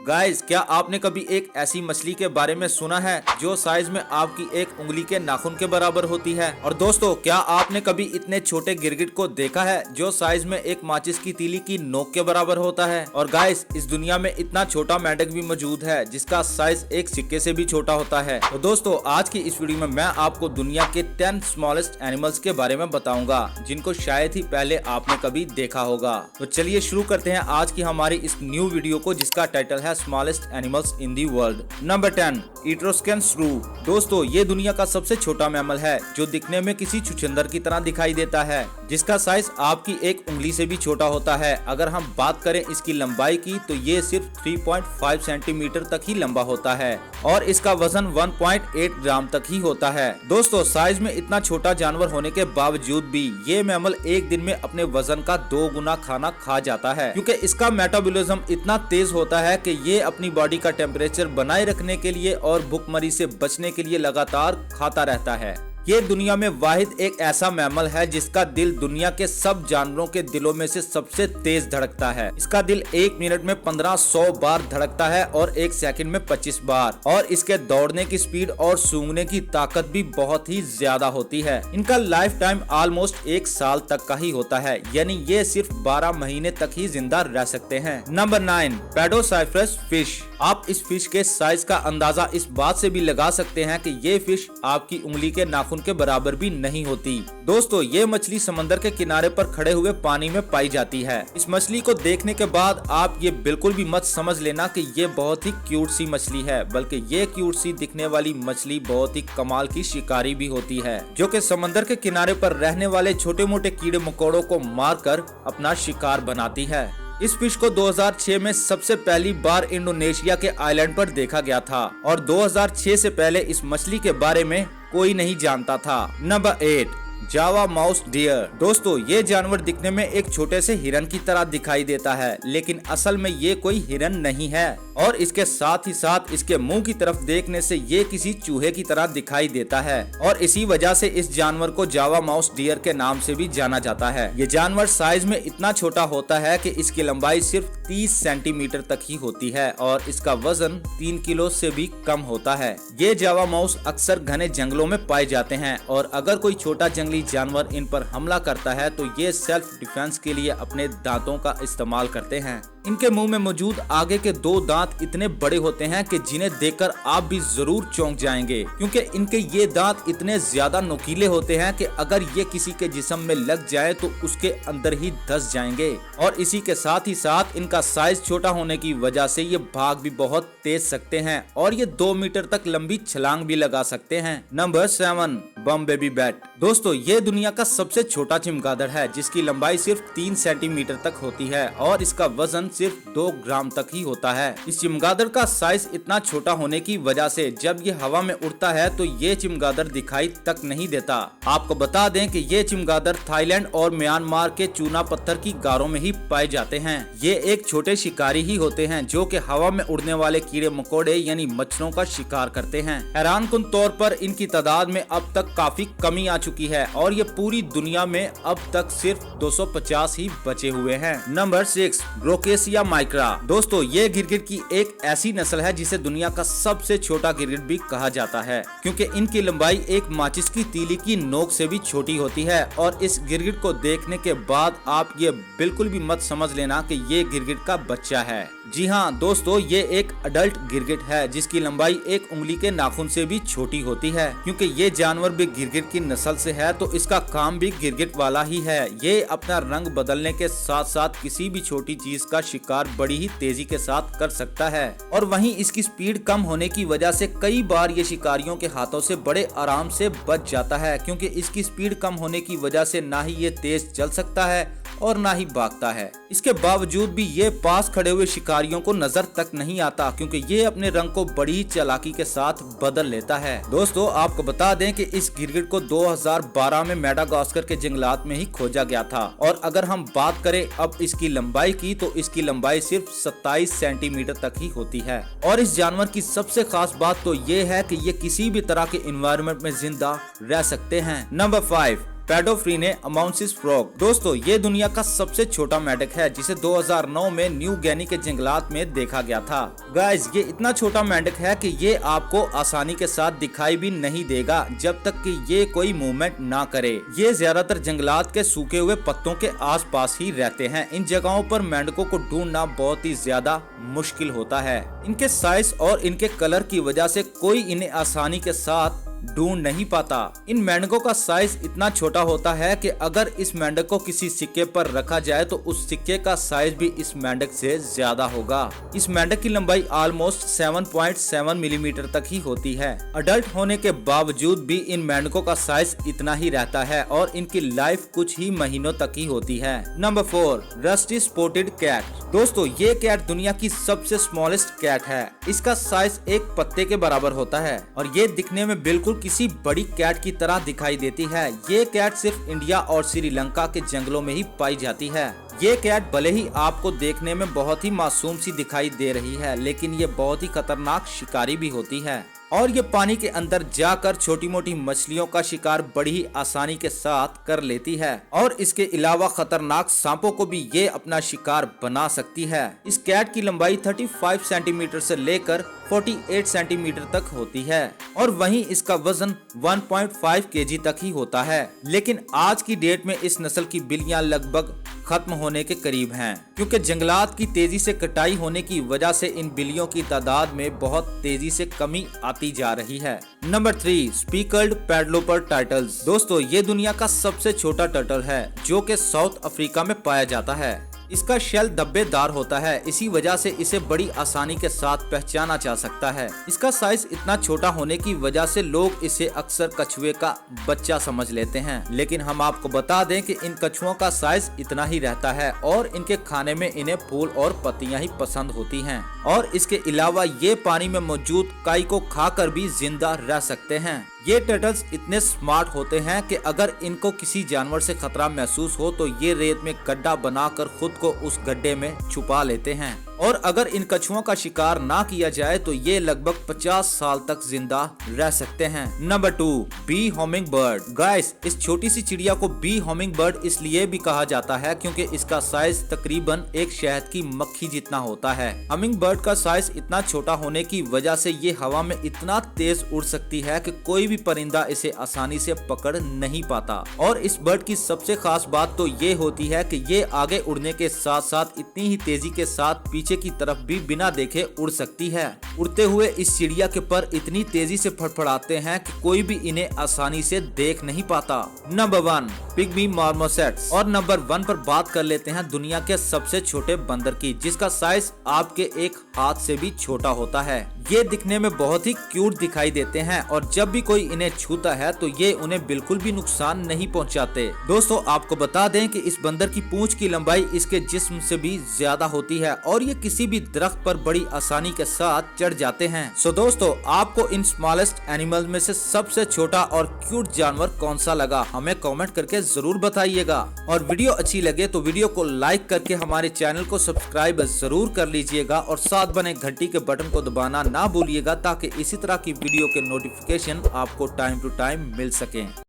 Guys, क्या आपने कभी एक ऐसी मछली के बारे में सुना है जो साइज में आपकी एक उंगली के नाखून के बराबर होती है? और दोस्तों, क्या आपने कभी इतने छोटे गिरगिट को देखा है जो साइज में एक माचिस की तीली की नोक के बराबर होता है? और गाइस, इस दुनिया में इतना छोटा मेंढक भी मौजूद है जिसका साइज एक सिक्के से भी छोटा होता है। तो दोस्तों, आज की इस वीडियो में मैं आपको दुनिया के 10 स्मॉलेस्ट एनिमल्स के बारे में बताऊंगा जिनको शायद ही पहले आपने कभी देखा होगा। तो चलिए शुरू करते हैं आज की हमारी इस न्यू वीडियो को, जिसका टाइटल है smallest animals in the world. Number 10, इट्रोस्कन श्रू। दोस्तों, ये दुनिया का सबसे छोटा मैमल है जो दिखने में किसी छुछंदर की तरह दिखाई देता है, जिसका साइज आपकी एक उंगली से भी छोटा होता है। अगर हम बात करें इसकी लंबाई की तो ये सिर्फ 3.5 सेंटीमीटर तक ही लंबा होता है और इसका वजन 1.8 ग्राम तक ही होता है। दोस्तों, साइज में इतना छोटा जानवर होने के बावजूद भी ये मैमल एक दिन में अपने वजन का 2 गुना खाना खा जाता है, क्योंकि इसका मेटाबॉलिज्म इतना तेज होता है कि ये अपनी बॉडी का टेम्परेचर बनाए रखने के लिए और भूखमरी से बचने के लिए लगातार खाता रहता है। ये दुनिया में वाहिद एक ऐसा मैमल है जिसका दिल दुनिया के सब जानवरों के दिलों में से सबसे तेज धड़कता है। इसका दिल 1 मिनट में 1500 बार धड़कता है और 1 सेकंड में 25 बार, और इसके दौड़ने की स्पीड और सूंघने की ताकत भी बहुत ही ज्यादा होती है। इनका लाइफ टाइम ऑलमोस्ट 1 साल तक का ही होता है, यानी ये सिर्फ 12 महीने तक ही जिंदा रह सकते हैं। Number 9, Paedocypris fish. आप इस फिश के साइज का अंदाजा इस बात से भी लगा सकते हैं कि ये फिश आपकी उंगली के नाखून के बराबर भी नहीं होती। दोस्तों, ये मछली समंदर के किनारे पर खड़े हुए पानी में पाई जाती है। इस मछली को देखने के बाद आप ये बिल्कुल भी मत समझ लेना कि ये बहुत ही क्यूट सी मछली है, बल्कि ये क्यूट सी दिखने वाली मछली बहुत ही कमाल की शिकारी भी होती है, जो कि समंदर के किनारे पर रहने वाले छोटे मोटे कीड़े मकोड़ों को मारकर अपना शिकार बनाती है। इस फिश को 2006 में सबसे पहली बार इंडोनेशिया के आइलैंड पर देखा गया था और 2006 से पहले इस मछली के बारे में कोई नहीं जानता था। नंबर 8, जावा माउस डियर। दोस्तों, ये जानवर दिखने में एक छोटे से हिरन की तरह दिखाई देता है, लेकिन असल में ये कोई हिरन नहीं है और इसके साथ ही साथ इसके मुंह की तरफ देखने से ये किसी चूहे की तरह दिखाई देता है और इसी वजह से इस जानवर को जावा माउस डियर के नाम से भी जाना जाता है। ये जानवर साइज में इतना छोटा होता है कि इसकी लंबाई सिर्फ 30 सेंटीमीटर तक ही होती है और इसका वजन 3 किलो से भी कम होता है। ये जावा माउस अक्सर घने जंगलों में पाए जाते हैं और अगर कोई छोटा जंगली जानवर इन पर हमला करता है तो ये सेल्फ डिफेंस के लिए अपने दांतों का इस्तेमाल करते हैं। इनके मुंह में मौजूद आगे के 2 दांत इतने बड़े होते हैं कि जिन्हें देखकर आप भी जरूर चौंक जाएंगे, क्योंकि इनके ये दांत इतने ज्यादा नुकीले होते हैं कि अगर ये किसी के जिस्म में लग जाए तो उसके अंदर ही धंस जाएंगे। और इसी के साथ ही साथ इनका साइज छोटा होने की वजह से ये भाग भी बहुत तेज सकते हैं और ये 2 मीटर तक लंबी छलांग भी लगा सकते हैं। नंबर 7, बम बेबी बैट। दोस्तों, ये दुनिया का सबसे छोटा चमगादड़ है जिसकी लंबाई सिर्फ 3 सेंटीमीटर तक होती है और इसका वजन सिर्फ 2 ग्राम तक ही होता है। इस चमगादड़ का साइज इतना छोटा होने की वजह से जब ये हवा में उड़ता है तो ये चमगादड़ दिखाई तक नहीं देता। आपको बता दें कि ये चमगादड़ थाईलैंड और म्यांमार के चूना पत्थर की गारों में ही पाए जाते हैं। ये एक छोटे शिकारी ही होते हैं जो कि हवा में उड़ने वाले कीड़े मकोड़े यानी मच्छरों का शिकार करते हैं। हैरानकुन तौर पर इनकी तादाद में अब तक काफी कमी आ चुकी है और ये पूरी दुनिया में अब तक सिर्फ 250 ही बचे हुए हैं। Number 6, Brookesia micra. दोस्तों, ये गिरगिट की एक ऐसी नस्ल है जिसे दुनिया का सबसे छोटा गिरगिट भी कहा जाता है, क्योंकि इनकी लंबाई एक माचिस की तीली की नोक से भी छोटी होती है और इस गिरगिट को देखने के बाद आप ये बिल्कुल भी मत समझ लेना कि ये गिरगिट का बच्चा है। जी हाँ दोस्तों, ये एक अडल्ट गिरगिट है जिसकी लंबाई एक उंगली के नाखून से भी छोटी होती है। क्योंकि ये जानवर भी गिरगिट की नस्ल से है तो इसका काम भी गिरगिट वाला ही है। ये अपना रंग बदलने के साथ साथ किसी भी छोटी चीज का शिकार बड़ी ही तेजी के साथ कर सकता है और वहीं इसकी स्पीड कम होने की वजह से कई बार ये शिकारियों के हाथों से बड़े आराम से बच जाता है, क्योंकि इसकी स्पीड कम होने की वजह से ना ही ये तेज चल सकता है और ना ही भागता है। इसके बावजूद भी ये पास खड़े हुए शिकारियों को नजर तक नहीं आता, क्योंकि ये अपने रंग को बड़ी ही चालाकी के साथ बदल लेता है। दोस्तों, आपको बता दें कि इस गिरगिट को 2012 में मेडागास्कर के जंगलात में ही खोजा गया था और अगर हम बात करें अब इसकी लंबाई की तो इसकी लंबाई सिर्फ 27 सेंटीमीटर तक ही होती है। और इस जानवर की सबसे खास बात तो ये है कि ये किसी भी तरह के एनवायरनमेंट में जिंदा रह सकते हैं। Number 5, Paedophryne amauensis frog. दोस्तों ये दुनिया का सबसे छोटा मेंढक है जिसे 2009 में न्यू गिनी के जंगलात में देखा गया था। गाइस ये इतना छोटा मेंढक है कि ये आपको आसानी के साथ दिखाई भी नहीं देगा जब तक कि ये कोई मूवमेंट ना करे। ये ज्यादातर जंगलात के सूखे हुए पत्तों के आसपास ही रहते हैं। इन जगहों पर मेंढकों को ढूंढना बहुत ही ज्यादा मुश्किल होता है। इनके साइज और इनके कलर की वजह से कोई इन्हें आसानी के साथ ढूंढ नहीं पाता। इन मेंढकों का साइज इतना छोटा होता है कि अगर इस मेंढक को किसी सिक्के पर रखा जाए तो उस सिक्के का साइज भी इस मेंढक से ज्यादा होगा। इस मेंढक की लंबाई ऑलमोस्ट 7.7 मिलीमीटर तक ही होती है। अडल्ट होने के बावजूद भी इन मेंढकों का साइज इतना ही रहता है और इनकी लाइफ कुछ ही महीनों तक ही होती है। Number 4 rusty spotted cat. दोस्तों ये कैट दुनिया की सबसे स्मॉलेस्ट कैट है। इसका साइज एक पत्ते के बराबर होता है और ये दिखने में बिल्कुल किसी बड़ी कैट की तरह दिखाई देती है। ये कैट सिर्फ इंडिया और श्रीलंका के जंगलों में ही पाई जाती है। ये कैट भले ही आपको देखने में बहुत ही मासूम सी दिखाई दे रही है, लेकिन ये बहुत ही खतरनाक शिकारी भी होती है और ये पानी के अंदर जाकर छोटी मोटी मछलियों का शिकार बड़ी ही आसानी के साथ कर लेती है और इसके अलावा खतरनाक सांपों को भी ये अपना शिकार बना सकती है। इस कैट की लंबाई 35 सेंटीमीटर से लेकर 48 सेंटीमीटर तक होती है और वहीं इसका वजन 1.5 केजी तक ही होता है। लेकिन आज की डेट में इस नस्ल की बिल्लियां लगभग खत्म होने के करीब हैं, क्योंकि जंगलात की तेजी से कटाई होने की वजह से इन बिल्लियों की तादाद में बहुत तेजी से कमी आती जा रही है। Number 3 speckled padloper turtles. दोस्तों ये दुनिया का सबसे छोटा टर्टल है जो कि साउथ अफ्रीका में पाया जाता है। इसका शेल धब्बेदार होता है, इसी वजह से इसे बड़ी आसानी के साथ पहचाना जा सकता है। इसका साइज इतना छोटा होने की वजह से लोग इसे अक्सर कछुए का बच्चा समझ लेते हैं, लेकिन हम आपको बता दें कि इन कछुओं का साइज इतना ही रहता है और इनके खाने में इन्हें फूल और पत्तियां ही पसंद होती हैं और इसके अलावा ये पानी में मौजूद काई को खाकर भी जिंदा रह सकते हैं। ये टर्टल्स इतने स्मार्ट होते हैं कि अगर इनको किसी जानवर से खतरा महसूस हो तो ये रेत में गड्ढा बनाकर खुद को उस गड्ढे में छुपा लेते हैं और अगर इन कछुओं का शिकार ना किया जाए तो ये लगभग 50 साल तक जिंदा रह सकते हैं। Number 2 bee humming bird. Guys इस छोटी सी चिड़िया को बी हमिंग बर्ड इसलिए भी कहा जाता है क्योंकि इसका साइज तकरीबन एक शहद की मक्खी जितना होता है। हमिंग बर्ड का साइज इतना छोटा होने की वजह से ये हवा में इतना तेज उड़ सकती है कि कोई भी परिंदा इसे आसानी से पकड़ नहीं पाता और इस बर्ड की सबसे खास बात तो ये होती है कि ये आगे उड़ने के साथ साथ इतनी ही तेजी के साथ पीछे की तरफ भी बिना देखे उड़ सकती है। उड़ते हुए इस चिड़िया के पर इतनी तेजी से फड़फड़ाते हैं कि कोई भी इन्हें आसानी से देख नहीं पाता। Number 1 pygmy marmosets. और नंबर 1 पर बात कर लेते हैं दुनिया के सबसे छोटे बंदर की, जिसका साइज आपके एक हाथ से भी छोटा होता है। ये दिखने में बहुत ही क्यूट दिखाई देते हैं और जब भी कोई इन्हें छूता है तो ये उन्हें बिल्कुल भी नुकसान नहीं पहुंचाते। दोस्तों आपको बता दें कि इस बंदर की पूंछ की लंबाई इसके जिस्म से भी ज्यादा होती है और ये किसी भी दरख्त पर बड़ी आसानी के साथ चढ़ जाते हैं। सो दोस्तों आपको इन स्मॉलेस्ट एनिमल में से सबसे छोटा और क्यूट जानवर कौन सा लगा हमें कमेंट करके जरूर बताइएगा और वीडियो अच्छी लगे तो वीडियो को लाइक करके हमारे चैनल को सब्सक्राइब जरूर कर लीजिएगा और साथ बने घंटी के बटन को दबाना ना भूलिएगा ताकि इसी तरह की वीडियो के नोटिफिकेशन आपको टाइम टू टाइम मिल सके।